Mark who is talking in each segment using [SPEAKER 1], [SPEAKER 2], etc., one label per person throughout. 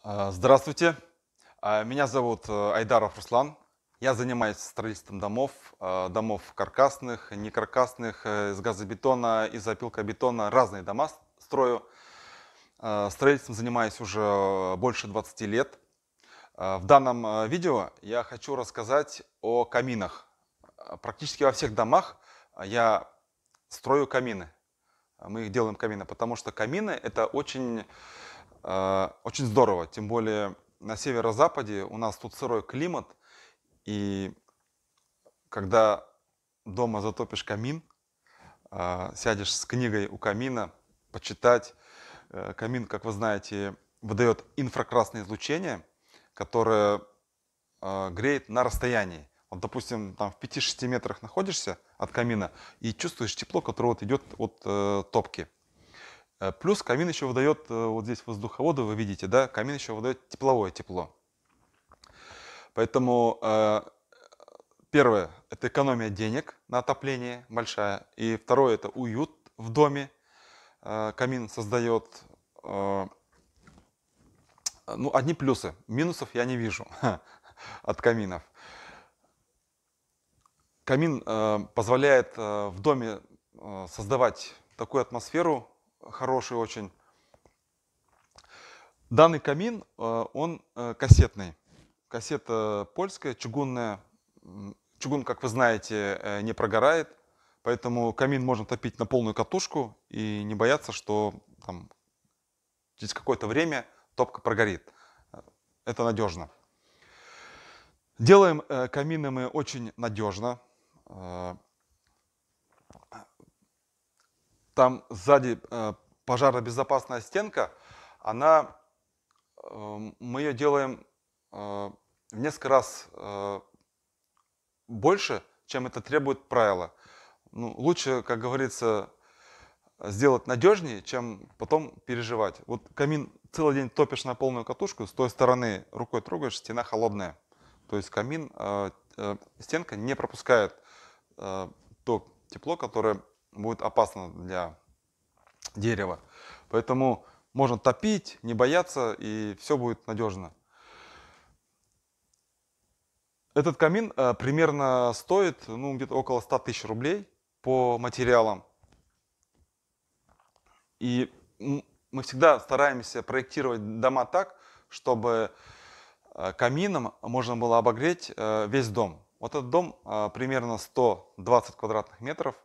[SPEAKER 1] Здравствуйте, меня зовут Айдаров Руслан. Я занимаюсь строительством домов, домов каркасных, некаркасных, из газобетона, из опилкобетона, разные дома строю. Строительством занимаюсь уже больше 20 лет. В данном видео я хочу рассказать о каминах. Практически во всех домах я строю камины. Мы их делаем камины, потому что камины это очень здорово, тем более на северо-западе у нас тут сырой климат, и когда дома затопишь камин, сядешь с книгой у камина, почитать. Камин, как вы знаете, выдает инфракрасное излучение, которое греет на расстоянии. Вот, допустим, там в 5-6 метрах находишься от камина и чувствуешь тепло, которое вот идет от топки. Плюс камин еще выдает, вот здесь воздуховоды вы видите, да, камин еще выдает тепловое тепло. Поэтому первое – это экономия денег на отопление большая. И второе – это уют в доме. Камин создает, ну, одни плюсы. Минусов я не вижу от каминов. Камин позволяет в доме создавать такую атмосферу хорошую очень. Данный камин, он кассетный. Кассета польская, чугунная. Чугун, как вы знаете, не прогорает, поэтому камин можно топить на полную катушку и не бояться, что там, через какое-то время топка прогорит. Это надежно. Делаем камины мы очень надежно. Там сзади пожаробезопасная стенка, мы ее делаем в несколько раз больше, чем это требует правила. Ну, лучше, как говорится, сделать надежнее, чем потом переживать. Вот камин целый день топишь на полную катушку, с той стороны рукой трогаешь, стена холодная. То есть стенка не пропускает то тепло, которое будет опасно для дерева. Поэтому можно топить, не бояться, и все будет надежно. Этот камин примерно стоит ну, где-то около 100 тысяч рублей по материалам. И мы всегда стараемся проектировать дома так, чтобы камином можно было обогреть весь дом. Вот этот дом примерно 120 квадратных метров.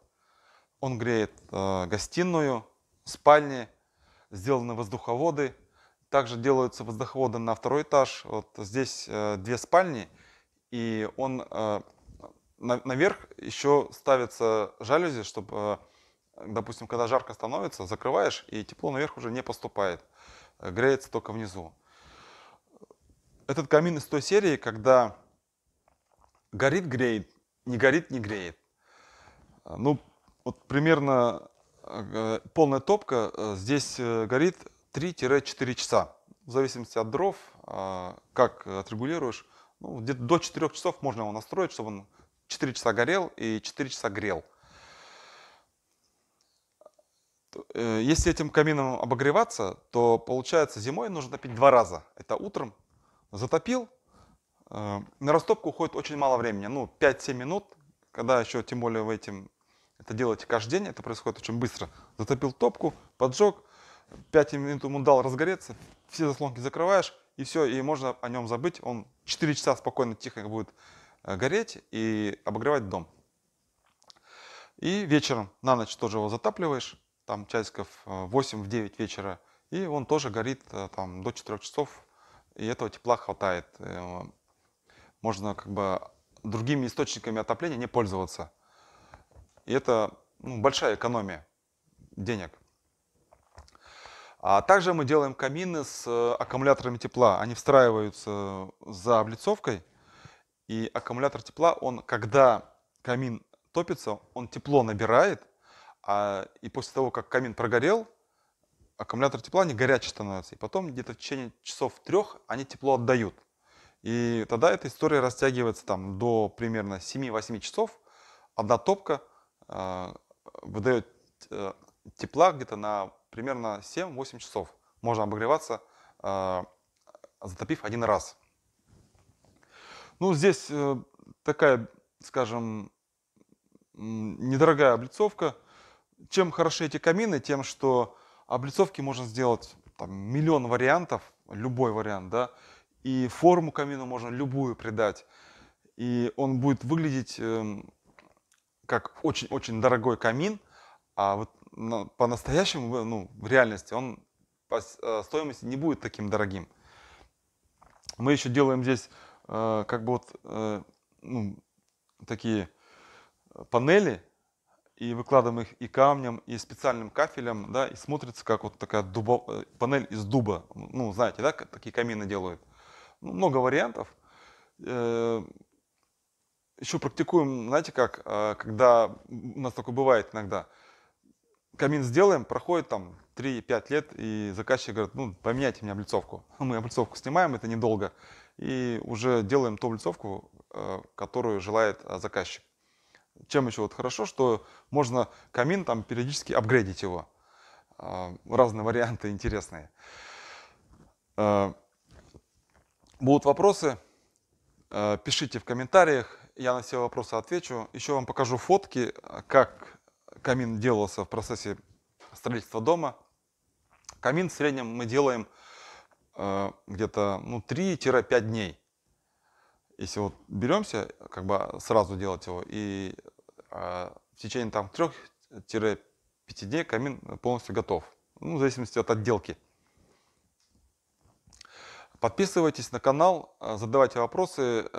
[SPEAKER 1] Он греет гостиную, спальни, сделаны воздуховоды. Также делаются воздуховоды на второй этаж. Вот здесь две спальни, и наверх еще ставятся жалюзи, чтобы, допустим, когда жарко становится, закрываешь, и тепло наверх уже не поступает. Греется только внизу. Этот камин из той серии, когда горит, греет, не горит, не греет. Ну, вот примерно полная топка здесь горит 3-4 часа. В зависимости от дров, как отрегулируешь. Ну, где-то до 4 часов можно его настроить, чтобы он 4 часа горел и 4 часа грел. Если этим камином обогреваться, то получается зимой нужно топить 2 раза. Это утром затопил, на растопку уходит очень мало времени, ну 5-7 минут, когда еще, тем более вы это делаете каждый день, это происходит очень быстро. Затопил топку, поджег, 5 минут ему дал разгореться, все заслонки закрываешь, и все, и можно о нем забыть. Он 4 часа спокойно, тихо будет гореть и обогревать дом. И вечером на ночь тоже его затапливаешь, там часиков 8-9 вечера, и он тоже горит там до 4 часов, и этого тепла хватает. Можно как бы другими источниками отопления не пользоваться. И это ну, большая экономия денег. А также мы делаем камины с аккумуляторами тепла. Они встраиваются за облицовкой. И аккумулятор тепла, когда камин топится, он тепло набирает. И после того, как камин прогорел, аккумулятор тепла, они горячие становятся. И потом где-то в течение часов 3 они тепло отдают. И тогда эта история растягивается там, до примерно 7-8 часов. Одна топка выдает тепла где-то на примерно 7-8 часов. Можно обогреваться затопив один раз. Ну, здесь такая, скажем, недорогая облицовка. Чем хороши эти камины? Тем, что облицовки можно сделать там, миллион вариантов, любой вариант, да, и форму камина можно любую придать. И он будет выглядеть как очень-очень дорогой камин, а вот по-настоящему, ну, в реальности он по стоимости не будет таким дорогим. Мы еще делаем здесь как бы вот ну, такие панели, и выкладываем их и камнем, и специальным кафелем, да, и смотрится как вот такая панель из дуба. Ну, знаете, да, как такие камины делают. Ну, много вариантов. Еще практикуем, знаете как, когда у нас такое бывает иногда, камин сделаем, проходит там 3-5 лет, и заказчик говорит, ну, поменяйте мне облицовку. Мы облицовку снимаем, это недолго, и уже делаем ту облицовку, которую желает заказчик. Чем еще вот хорошо, что можно камин там периодически апгрейдить его. Разные варианты интересные. Будут вопросы, пишите в комментариях, я на все вопросы отвечу. Еще вам покажу фотки, как камин делался в процессе строительства дома. Камин в среднем мы делаем где-то 3-5 дней. Если вот беремся, как бы сразу делать его, и в течение там 3-5 дней камин полностью готов. Ну, в зависимости от отделки. Подписывайтесь на канал, задавайте вопросы.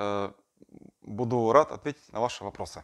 [SPEAKER 1] Буду рад ответить на ваши вопросы.